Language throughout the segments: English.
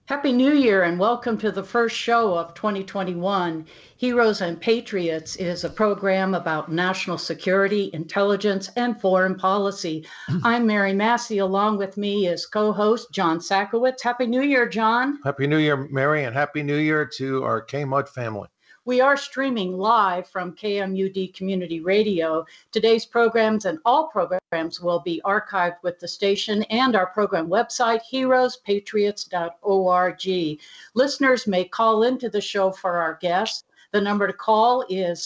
Happy New Year and welcome to the first show of 2021. Heroes and Patriots is a program about national security, intelligence, and foreign policy. I'm Mary Massey. Along with me is co-host John SAKOWICZ. Happy New Year, John. Happy New Year, Mary, and Happy New Year to our K-Mud family. We are streaming live from KMUD Community Radio. Today's programs and all programs will be archived with the station and our program website, heroespatriots.org. Listeners may call into the show for our guests. The number to call is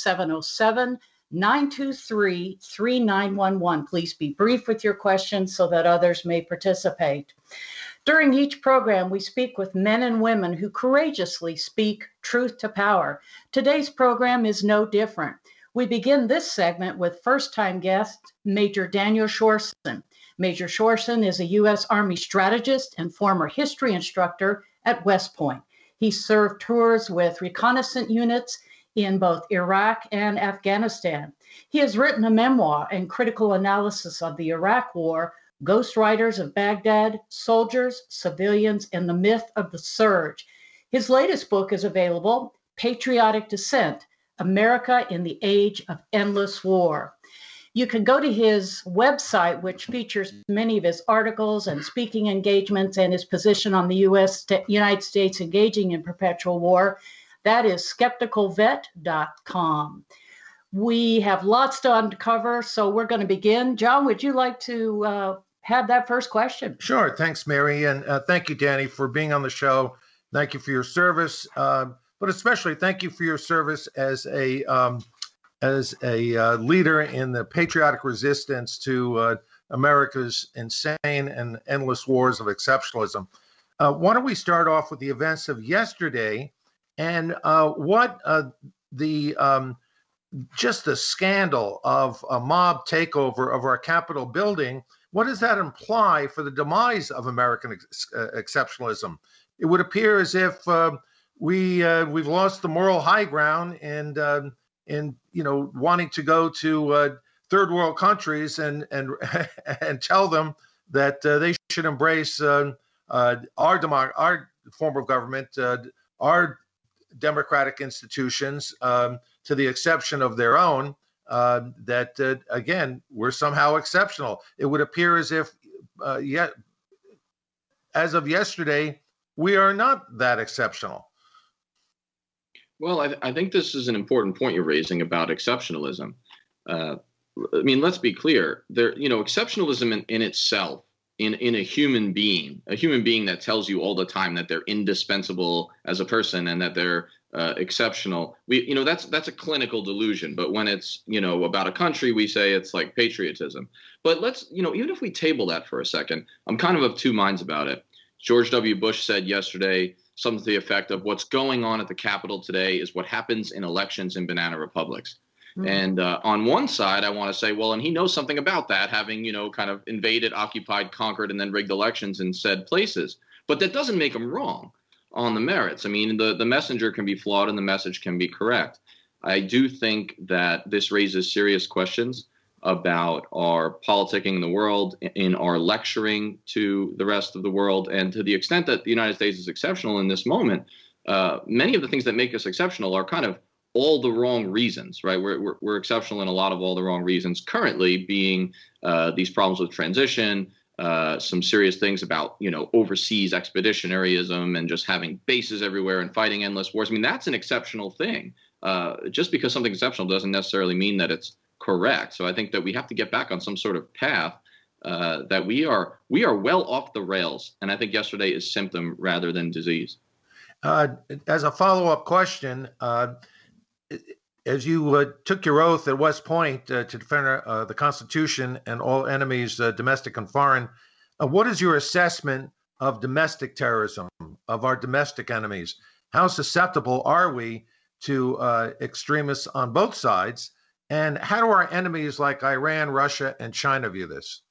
707-923-3911. Please be brief with your questions so that others may participate. During each program, we speak with men and women who courageously speak truth to power. Today's program is no different. We begin this segment with first-time guest, Major Daniel Sjursen. Major Sjursen is a U.S. Army strategist and former history instructor at West Point. He served tours with reconnaissance units in both Iraq and Afghanistan. He has written a memoir and critical analysis of the Iraq War, Ghost Riders of Baghdad, Soldiers, Civilians, and the Myth of the Surge. His latest book is available, Patriotic Dissent, America in the Age of Endless War. You can go to his website, which features many of his articles and speaking engagements and his position on the United States engaging in perpetual war. That is skepticalvet.com. We have lots to uncover, so we're going to begin. John, would you like to have that first question? Sure. Thanks, Mary. And thank you, Danny, for being on the show. Thank you for your service, but especially thank you for your service as a leader in the patriotic resistance to America's insane and endless wars of exceptionalism. Why don't we start off with the events of yesterday and what just the scandal of a mob takeover of our Capitol building. What does that imply for the demise of American exceptionalism? It would appear as if we've lost the moral high ground and wanting to go to third world countries and tell them that they should embrace our form of government, our democratic institutions, to the exception of their own. Again, we're somehow exceptional. It would appear as if, as of yesterday, we are not that exceptional. Well, I think this is an important point you're raising about exceptionalism. Let's be clear. Exceptionalism in itself, in a human being that tells you all the time that they're indispensable as a person and that they're exceptional. That's a clinical delusion. But when it's, about a country, we say it's like patriotism. But let's, even if we table that for a second, I'm kind of two minds about it. George W. Bush said yesterday something to the effect of what's going on at the Capitol today is what happens in elections in banana republics. Mm-hmm. And on one side, I want to say, well, and he knows something about that, having, kind of invaded, occupied, conquered, and then rigged elections in said places. But that doesn't make him wrong on the merits. The messenger can be flawed and the message can be correct. I do think that this raises serious questions about our politicking in the world, in our lecturing to the rest of the world, and to the extent that the United States is exceptional in this moment. Many of the things that make us exceptional are kind of all the wrong reasons, right? We're exceptional in a lot of all the wrong reasons, currently being these problems with transition, some serious things about, overseas expeditionaryism and just having bases everywhere and fighting endless wars. That's an exceptional thing. Just because something's exceptional doesn't necessarily mean that it's correct. So I think that we have to get back on some sort of path that we are well off the rails. And I think yesterday is symptom rather than disease. As a follow-up question, as you took your oath at West Point to defend the Constitution and all enemies, domestic and foreign, what is your assessment of domestic terrorism, of our domestic enemies? How susceptible are we to extremists on both sides? And how do our enemies like Iran, Russia, and China view this?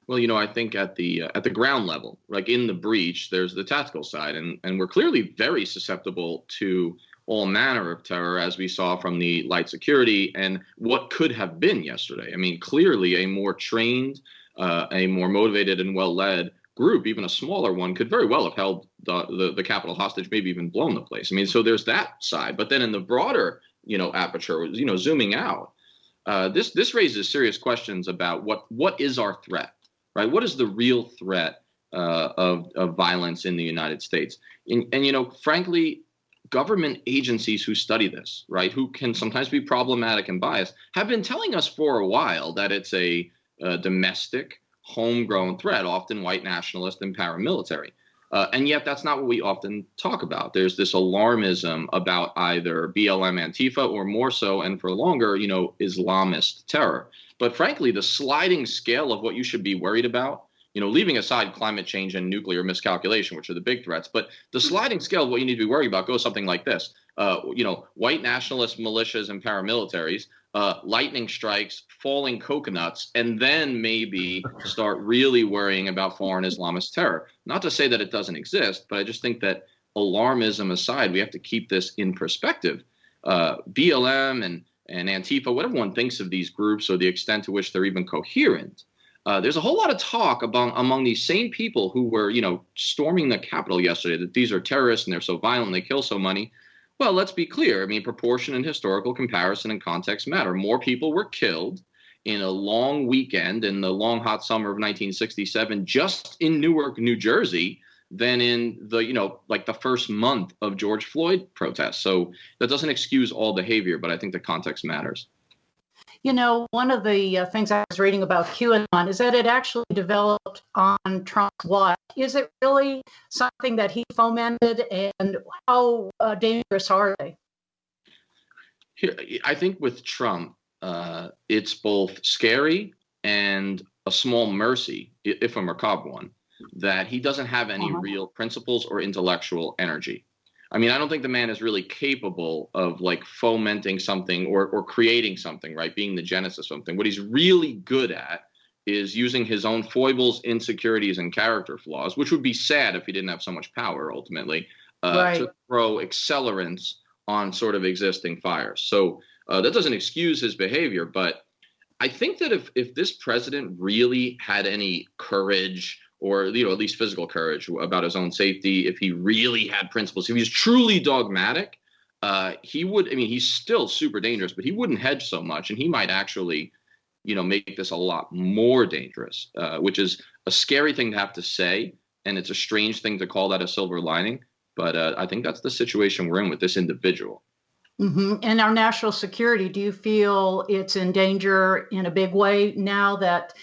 Well, I think at the ground level, like in the breach, there's the tactical side, and we're clearly very susceptible to all manner of terror, as we saw from the light security and what could have been yesterday. Clearly a more trained, a more motivated and well-led group, even a smaller one, could very well have held the Capitol hostage, maybe even blown the place. I mean, so there's that side. But then in the broader, aperture, zooming out, this raises serious questions about what is our threat, right? What is the real threat of violence in the United States? And frankly, government agencies who study this, right, who can sometimes be problematic and biased, have been telling us for a while that it's a domestic, homegrown threat, often white nationalist and paramilitary. And yet that's not what we often talk about. There's this alarmism about either BLM Antifa or more so, and for longer, Islamist terror. But frankly, the sliding scale of what you should be worried about, leaving aside climate change and nuclear miscalculation, which are the big threats, but the sliding scale of what you need to be worried about goes something like this. White nationalist militias and paramilitaries, lightning strikes, falling coconuts, and then maybe start really worrying about foreign Islamist terror. Not to say that it doesn't exist, but I just think that alarmism aside, we have to keep this in perspective. BLM and Antifa, whatever one thinks of these groups or the extent to which they're even coherent, there's a whole lot of talk among these same people who were, storming the Capitol yesterday that these are terrorists and they're so violent and they kill so many. Well, let's be clear. I mean, proportion and historical comparison and context matter. More people were killed in a long weekend in the long, hot summer of 1967 just in Newark, New Jersey, than in the first month of George Floyd protests. So that doesn't excuse all behavior, but I think the context matters. One of the things I was reading about QAnon is that it actually developed on Trump's watch. Is it really something that he fomented, and how dangerous are they? Here, I think with Trump, it's both scary and a small mercy, if a macabre one, that he doesn't have any real principles or intellectual energy. I mean, I don't think the man is really capable of fomenting something or creating something, right? Being the genesis of something. What he's really good at is using his own foibles, insecurities, and character flaws, which would be sad if he didn't have so much power ultimately, to throw accelerants on sort of existing fires. So that doesn't excuse his behavior, but I think that if this president really had any courage, or at least physical courage about his own safety, if he really had principles, if he was truly dogmatic, he would. I mean, he's still super dangerous, but he wouldn't hedge so much, and he might actually, make this a lot more dangerous, which is a scary thing to have to say, and it's a strange thing to call that a silver lining. But I think that's the situation we're in with this individual. Mm-hmm. And our national security, do you feel it's in danger in a big way now that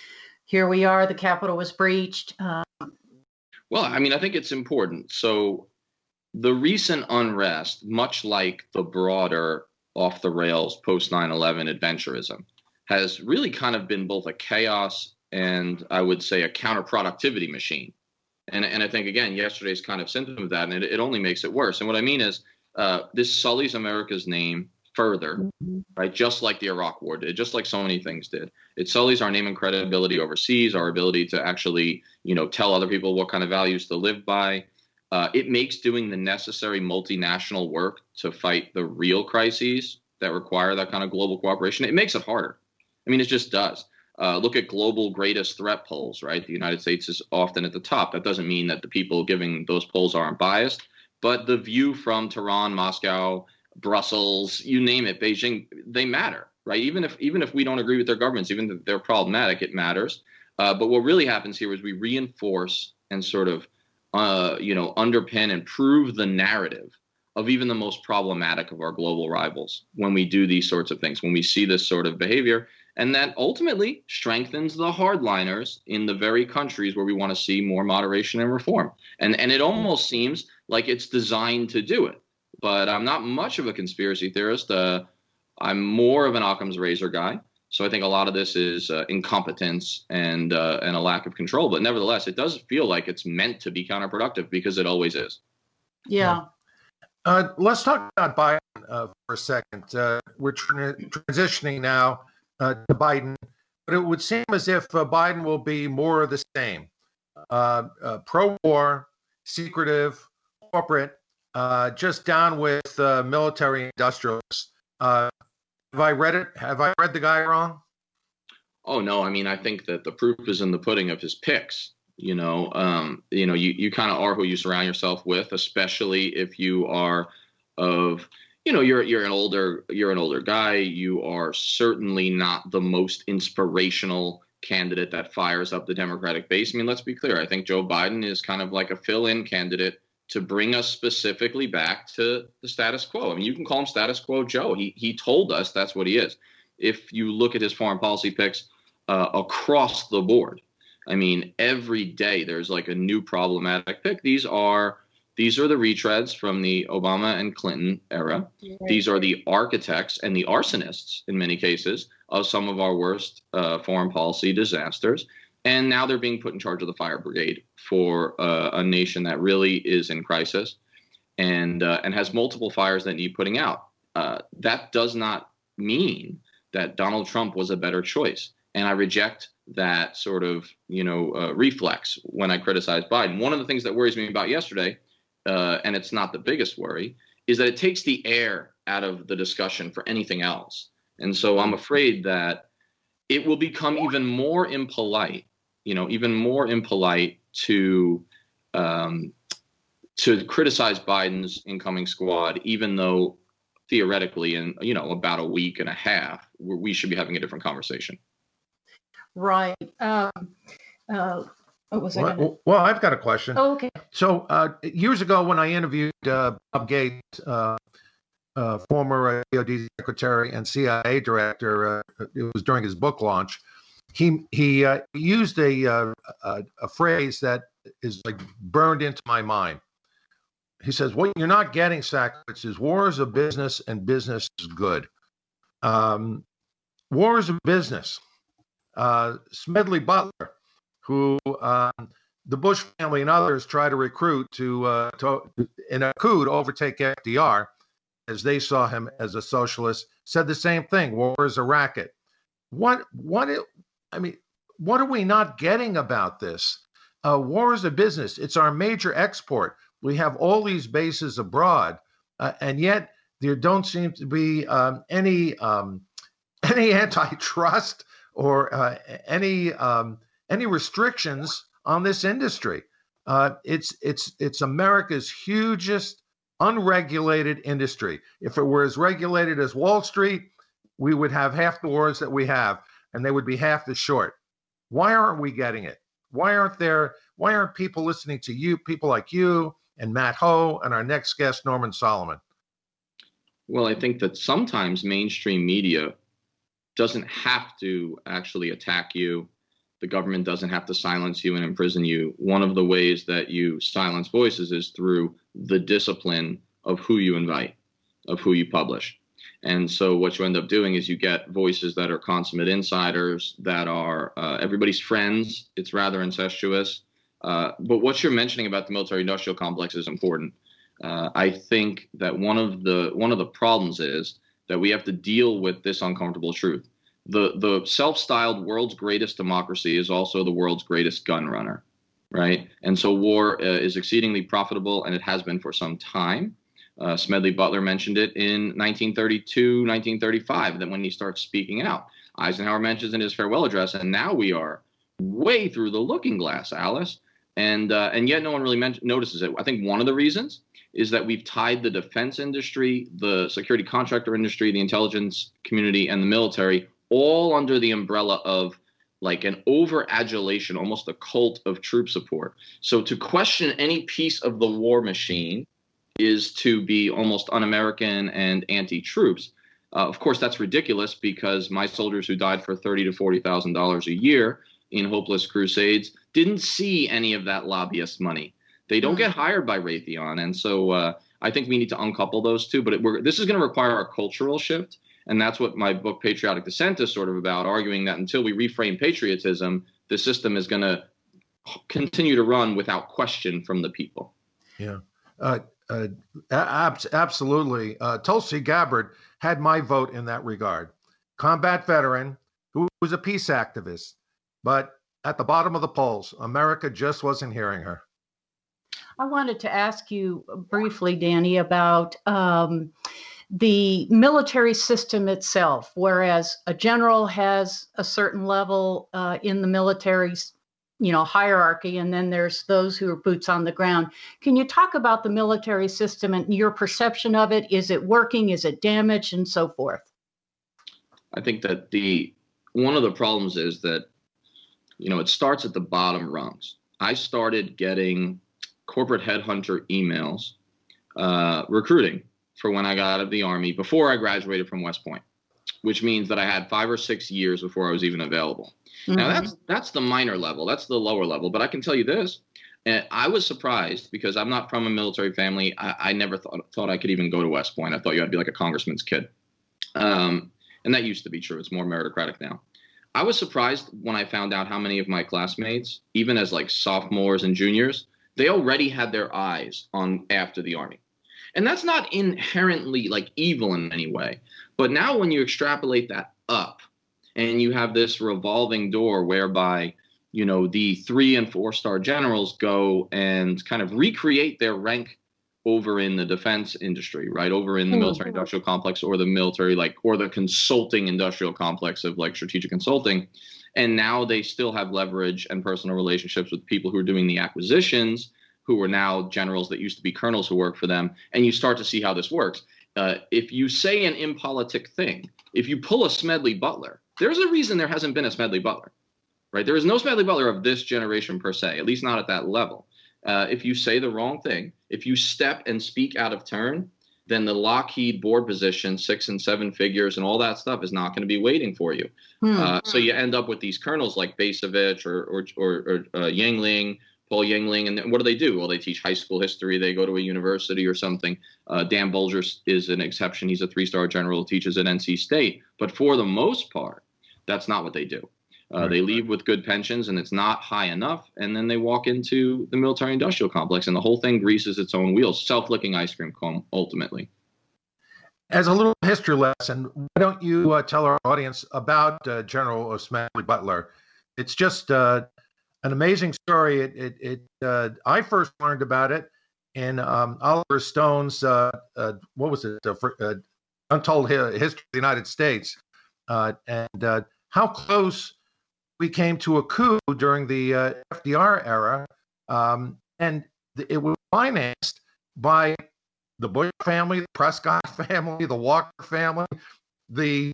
here we are, the Capitol was breached? Well, I mean, I think it's important. So the recent unrest, much like the broader off the rails post 9/11 adventurism, has really kind of been both a chaos and I would say a counterproductivity machine. And I think, again, yesterday's kind of symptom of that, and it only makes it worse. And what I mean is this sullies America's name further, right? Just like the Iraq War did, just like so many things did. It sullies our name and credibility overseas, our ability to actually, tell other people what kind of values to live by. It makes doing the necessary multinational work to fight the real crises that require that kind of global cooperation. It makes it harder. I mean, it just does. Look at global greatest threat polls, right? The United States is often at the top. That doesn't mean that the people giving those polls aren't biased, but the view from Tehran, Moscow, Brussels, you name it, Beijing, they matter, right? Even if we don't agree with their governments, even if they're problematic, it matters. But what really happens here is we reinforce and sort of, underpin and prove the narrative of even the most problematic of our global rivals when we do these sorts of things, when we see this sort of behavior. And that ultimately strengthens the hardliners in the very countries where we want to see more moderation and reform. And it almost seems like it's designed to do it. But I'm not much of a conspiracy theorist. I'm more of an Occam's razor guy. So I think a lot of this is incompetence and a lack of control. But nevertheless, it does feel like it's meant to be counterproductive because it always is. Yeah. Let's talk about Biden for a second. We're transitioning now to Biden, but it would seem as if Biden will be more of the same. Pro-war, secretive, corporate, just down with military industrialists. Have I read it? Have I read the guy wrong? Oh, no. I mean, I think that the proof is in the pudding of his picks. You kind of are who you surround yourself with, especially if you are of, you're an older guy. You are certainly not the most inspirational candidate that fires up the Democratic base. I mean, let's be clear. I think Joe Biden is kind of like a fill-in candidate to bring us specifically back to the status quo. I mean, you can call him status quo Joe. He told us that's what he is. If you look at his foreign policy picks across the board, I mean, every day there's like a new problematic pick. These are the retreads from the Obama and Clinton era. Right. These are the architects and the arsonists, in many cases, of some of our worst foreign policy disasters. And now they're being put in charge of the fire brigade for a nation that really is in crisis and has multiple fires that need putting out. That does not mean that Donald Trump was a better choice. And I reject that sort of, reflex when I criticize Biden. One of the things that worries me about yesterday, and it's not the biggest worry, is that it takes the air out of the discussion for anything else. And so I'm afraid that it will become even more impolite to criticize Biden's incoming squad, even though theoretically in, about a week and a half, we should be having a different conversation. Right. What was I gonna... Well, I've got a question. Oh, okay. So years ago when I interviewed Bob Gates, former DOD secretary and CIA director, it was during his book launch, he used a phrase that is like burned into my mind. He says, what you're not getting, Sakowicz, is war is a business and business is good. War is a business. Smedley Butler, who the Bush family and others try to recruit to in a coup to overtake FDR, as they saw him as a socialist, said the same thing. War is a racket. What are we not getting about this? War is a business. It's our major export. We have all these bases abroad, and yet there don't seem to be any antitrust or any restrictions on this industry. It's America's hugest unregulated industry. If it were as regulated as Wall Street, we would have half the wars that we have, and they would be half as short. Why aren't we getting it? Why aren't people listening to you, people like you and Matt Ho and our next guest, Norman Solomon? Well, I think that sometimes mainstream media doesn't have to actually attack you. The government doesn't have to silence you and imprison you. One of the ways that you silence voices is through the discipline of who you invite, of who you publish. And so what you end up doing is you get voices that are consummate insiders, that are everybody's friends. It's rather incestuous. But what you're mentioning about the military-industrial complex is important. I think that one of the problems is that we have to deal with this uncomfortable truth. The self-styled world's greatest democracy is also the world's greatest gun runner, right? And so war is exceedingly profitable, and it has been for some time. Smedley Butler mentioned it in 1932, 1935, that when he starts speaking out. Eisenhower mentions in his farewell address, and now we are way through the looking glass, Alice, and yet no one really notices it. I think one of the reasons is that we've tied the defense industry, the security contractor industry, the intelligence community, and the military all under the umbrella of like an over-adulation, almost a cult of troop support. So to question any piece of the war machine is to be almost un-American and anti-troops. Of course, that's ridiculous because my soldiers who died for $30,000 to $40,000 a year in hopeless crusades didn't see any of that lobbyist money. They don't get hired by Raytheon. And so I think we need to uncouple those two. But this is going to require a cultural shift. And that's what my book, Patriotic Dissent, is sort of about, arguing that until we reframe patriotism, the system is going to continue to run without question from the people. Yeah, absolutely. Tulsi Gabbard had my vote in that regard. Combat veteran who was a peace activist. But at the bottom of the polls, America just wasn't hearing her. I wanted to ask you briefly, Danny, about the military system itself. Whereas a general has a certain level in the military hierarchy, and then there's those who are boots on the ground. Can you talk about the military system and your perception of it? Is it working? Is it damaged, and so forth? I think that one of the problems is that, it starts at the bottom rungs. I started getting corporate headhunter emails recruiting for when I got out of the Army before I graduated from West Point, which means that I had 5 or 6 years before I was even available. Mm-hmm. Now, that's the minor level. That's the lower level. But I can tell you this. I was surprised because I'm not from a military family. I never thought I could even go to West Point. I thought you had to be like a congressman's kid. And that used to be true. It's more meritocratic now. I was surprised when I found out how many of my classmates, even as like sophomores and juniors, they already had their eyes on after the Army. And that's not inherently like evil in any way. But now when you extrapolate that up and you have this revolving door whereby, the 3- and 4-star generals go and kind of recreate their rank over in the defense industry, right? Over in the military industrial complex or the military, or the consulting industrial complex of like strategic consulting. And now they still have leverage and personal relationships with people who are doing the acquisitions, who are now generals that used to be colonels who work for them. And you start to see how this works. If you say an impolitic thing, if you pull a Smedley Butler, there's a reason there hasn't been a Smedley Butler, right? There is no Smedley Butler of this generation per se, at least not at that level. If you say the wrong thing, if you step and speak out of turn, then the Lockheed board position, 6 and 7 figures and all that stuff is not going to be waiting for you. So you end up with these colonels like Basevich or Yangling, Paul Yangling. And what do? Well, they teach high school history. They go to a university or something. Dan Bolger is an exception. He's a 3-star general, teaches at NC State. But for the most part, that's not what they do. They leave with good pensions, and it's not high enough. And then they walk into the military-industrial complex, and the whole thing greases its own wheels. Self-licking ice cream cone, ultimately. As a little history lesson, why don't you tell our audience about General Smedley Butler? It's just an amazing story. I first learned about it in Oliver Stone's Untold History of the United States, and how close we came to a coup during the FDR era, and it was financed by the Bush family, the Prescott family, the Walker family, the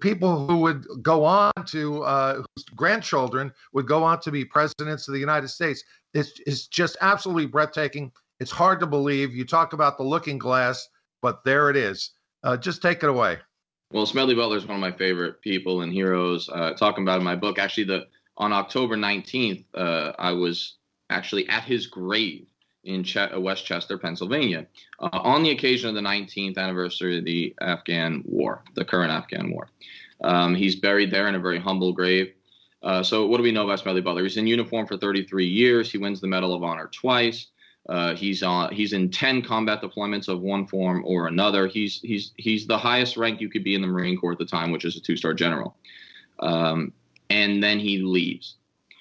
people who would go on to whose grandchildren would go on to be presidents of the United States. It's just absolutely breathtaking. It's hard to believe. You talk about the looking glass, but there it is. Just take it away. Well, Smedley Butler is one of my favorite people and heroes. Talking about in my book, actually, on October 19th, I was actually at his grave in Westchester, Pennsylvania, on the occasion of the 19th anniversary of the Afghan War, the current Afghan War. He's buried there in a very humble grave. So what do we know about Smedley Butler? He's in uniform for 33 years. He wins the Medal of Honor twice. He's in 10 combat deployments of one form or another. He's the highest rank you could be in the Marine Corps at the time, which is a 2-star general. And then he leaves.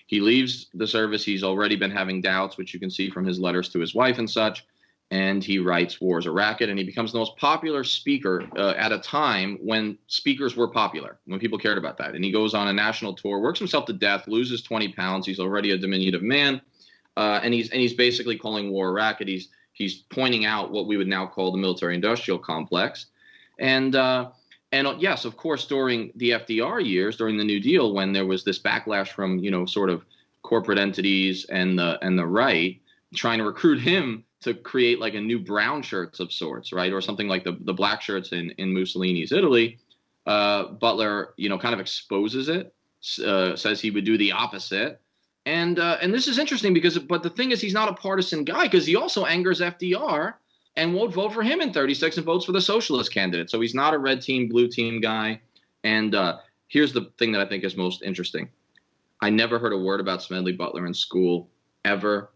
He leaves the service. He's already been having doubts, which you can see from his letters to his wife and such. And he writes War's a Racket, and he becomes the most popular speaker at a time when speakers were popular, when people cared about that. And he goes on a national tour, works himself to death, loses 20 pounds. He's already a diminutive man. And he's basically calling war a racket. He's pointing out what we would now call the military-industrial complex. And yes, of course, during the FDR years, during the New Deal, when there was this backlash from, sort of corporate entities and the right trying to recruit him to create like a new brown shirts of sorts, right? Or something like the black shirts in Mussolini's Italy, Butler, kind of exposes it, says he would do the opposite. And this is interesting but the thing is, he's not a partisan guy, because he also angers FDR and won't vote for him in 36 and votes for the socialist candidate. So he's not a red team, blue team guy. And here's the thing that I think is most interesting. I never heard a word about Smedley Butler in school ever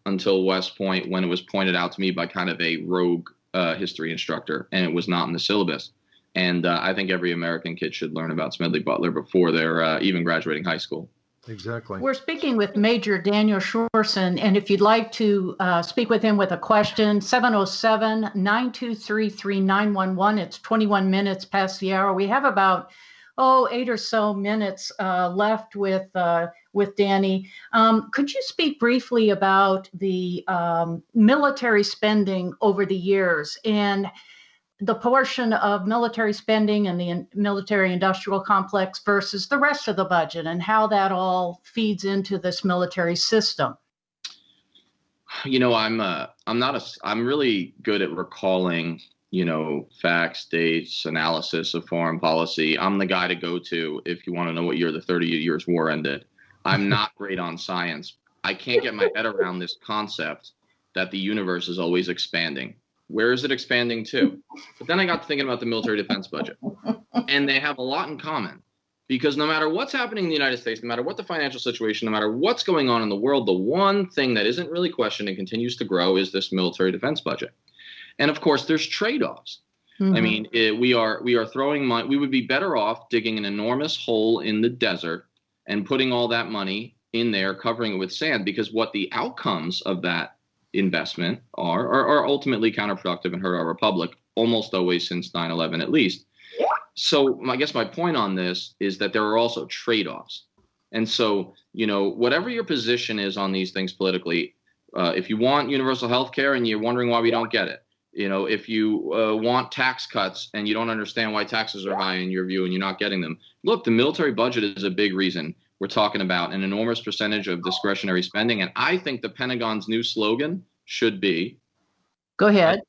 until West Point, when it was pointed out to me by kind of a rogue history instructor, and it was not in the syllabus. And I think every American kid should learn about Smedley Butler before they're even graduating high school. Exactly. We're speaking with Major Daniel Sjursen, and if you'd like to speak with him with a question, 707-923-3911. It's 21 minutes past the hour. We have about 8 or so minutes left with with Danny. Could you speak briefly about the military spending over the years and the portion of military spending and the military industrial complex versus the rest of the budget and how that all feeds into this military system? I'm really good at recalling, facts, dates, analysis of foreign policy. I'm the guy to go to if you want to know what year the 30 Years' War ended. I'm not great on science. I can't get my head around this concept that the universe is always expanding. Where is it expanding to? But then I got to thinking about the military defense budget, and they have a lot in common, because no matter what's happening in the United States, no matter what the financial situation, no matter what's going on in the world, the one thing that isn't really questioned and continues to grow is this military defense budget. And of course, there's trade-offs. Mm-hmm. I mean, we are throwing money. We would be better off digging an enormous hole in the desert and putting all that money in there, covering it with sand, because what the outcomes of that investment are ultimately counterproductive and hurt our republic, almost always since 9/11 at least. So I guess my point on this is that there are also trade-offs. And so, whatever your position is on these things politically, if you want universal health care and you're wondering why we don't get it, if you want tax cuts and you don't understand why taxes are high in your view and you're not getting them, look, the military budget is a big reason. We're talking about an enormous percentage of discretionary spending. And I think the Pentagon's new slogan should be. Go ahead.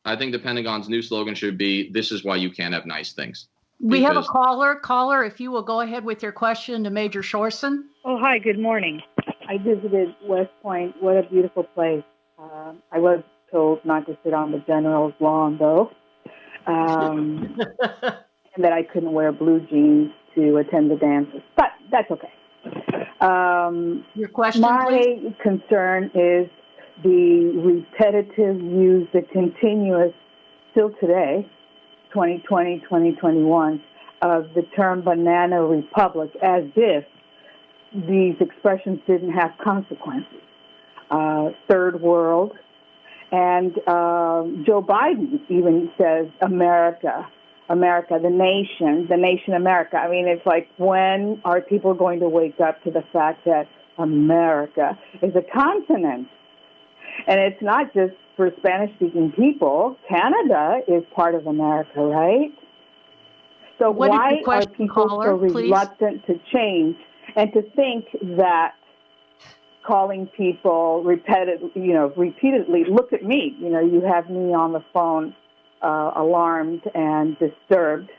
I think the Pentagon's new slogan should be, "This is why you can't have nice things." We have a caller. Caller, if you will go ahead with your question to Major Sjursen. Oh, hi. Good morning. I visited West Point. What a beautiful place. I was told not to sit on the general's lawn, though, and that I couldn't wear blue jeans to attend the dances. But that's okay. Your question, my please? concern is the repetitive use, the continuous, still today, 2020, 2021, of the term banana republic, as if these expressions didn't have consequences. Third world. And Joe Biden even says America, the nation America. I mean, it's like, when are people going to wake up to the fact that America is a continent? And it's not just for Spanish-speaking people. Canada is part of America, right? So why are people so reluctant to change and to think that calling people repeatedly, look at me, you have me on the phone alarmed and disturbed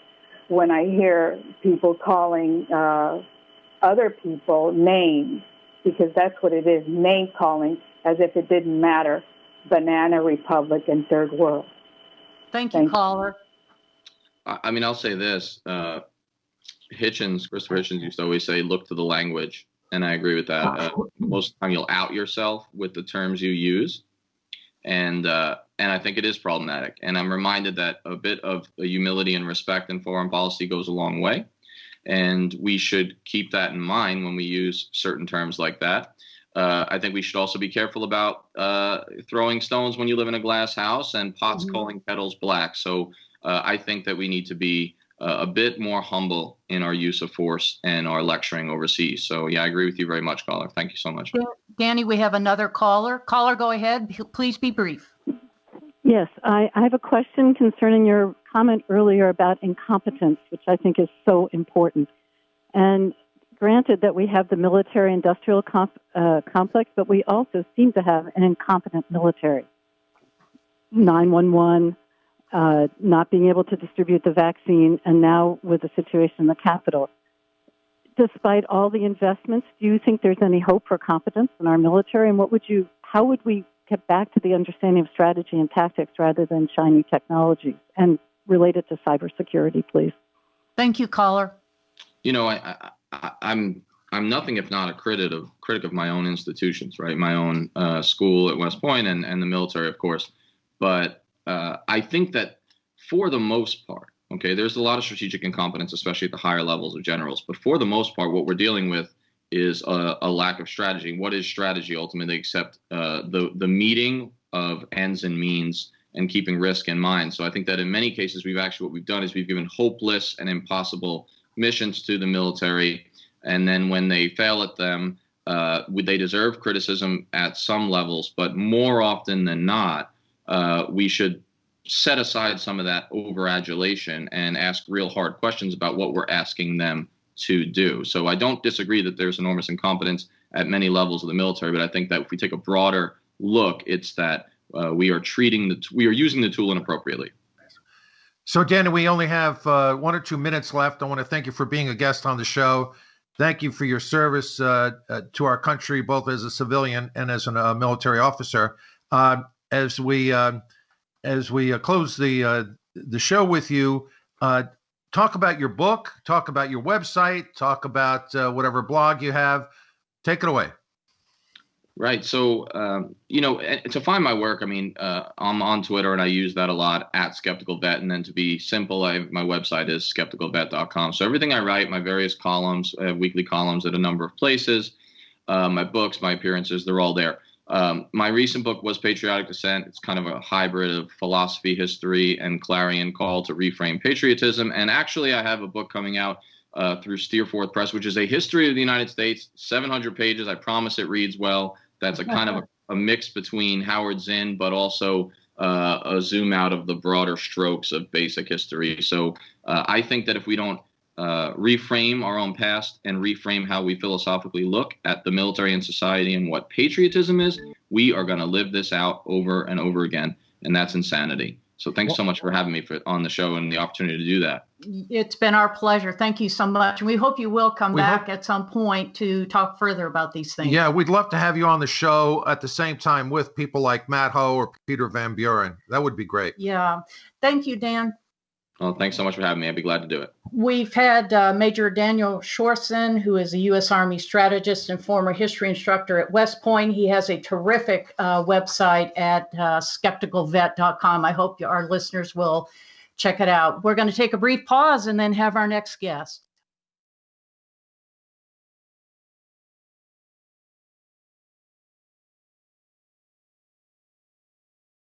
when I hear people calling other people names, because that's what it is, name calling, as if it didn't matter, banana republic and third world. Thank you, caller. I mean, I'll say this. Christopher Hitchens used to always say, look to the language. And I agree with that. Most of the time you'll out yourself with the terms you use. And I think it is problematic. And I'm reminded that a bit of humility and respect in foreign policy goes a long way. And we should keep that in mind when we use certain terms like that. I think we should also be careful about throwing stones when you live in a glass house and pots calling kettles black. So I think that we need to be a bit more humble in our use of force and our lecturing overseas. So, yeah, I agree with you very much, caller. Thank you so much. Danny, we have another caller. Caller, go ahead. Please be brief. Yes, I have a question concerning your comment earlier about incompetence, which I think is so important. And granted that we have the military-industrial complex, but we also seem to have an incompetent military. 911, not being able to distribute the vaccine, and now with the situation in the Capitol. Despite all the investments, do you think there's any hope for competence in our military? And how would we get back to the understanding of strategy and tactics rather than shiny technology? And relate it to cybersecurity, please. Thank you, caller. I'm nothing if not a critic of my own institutions, right? My own school at West Point and the military, of course. But I think that for the most part, okay, there's a lot of strategic incompetence, especially at the higher levels of generals. But for the most part, what we're dealing with is a lack of strategy. What is strategy ultimately except the meeting of ends and means and keeping risk in mind? So I think that in many cases, what we've done is we've given hopeless and impossible missions to the military. And then when they fail at them, they deserve criticism at some levels, but more often than not, we should set aside some of that over-adulation and ask real hard questions about what we're asking them to do. So I don't disagree that there's enormous incompetence at many levels of the military, but I think that if we take a broader look, it's that we are using the tool inappropriately. So, Dan, we only have 1 or 2 minutes left. I want to thank you for being a guest on the show. Thank you for your service to our country, both as a civilian and as a military officer. As we close the show with you, talk about your book, talk about your website, talk about whatever blog you have. Take it away. Right. So, to find my work, I'm on Twitter and I use that a lot, @SkepticalVet. And then to be simple, my website is skepticalvet.com. So everything I write, my various columns, weekly columns at a number of places, my books, my appearances, they're all there. My recent book was Patriotic Dissent. It's kind of a hybrid of philosophy, history, and clarion call to reframe patriotism. And actually, I have a book coming out through Steerforth Press, which is a history of the United States, 700 pages. I promise it reads well. That's a kind of a mix between Howard Zinn, but also a zoom out of the broader strokes of basic history. So I think that if we don't reframe our own past and reframe how we philosophically look at the military and society and what patriotism is, we are going to live this out over and over again. And that's insanity. So thanks so much for having me on the show and the opportunity to do that. It's been our pleasure. Thank you so much. We hope you will come back at some point to talk further about these things. Yeah, we'd love to have you on the show at the same time with people like Matt Ho or Peter Van Buren. That would be great. Yeah. Thank you, Dan. Well, thanks so much for having me. I'd be glad to do it. We've had Major Daniel Sjursen, who is a U.S. Army strategist and former history instructor at West Point. He has a terrific website at skepticalvet.com. I hope our listeners will check it out. We're going to take a brief pause and then have our next guest.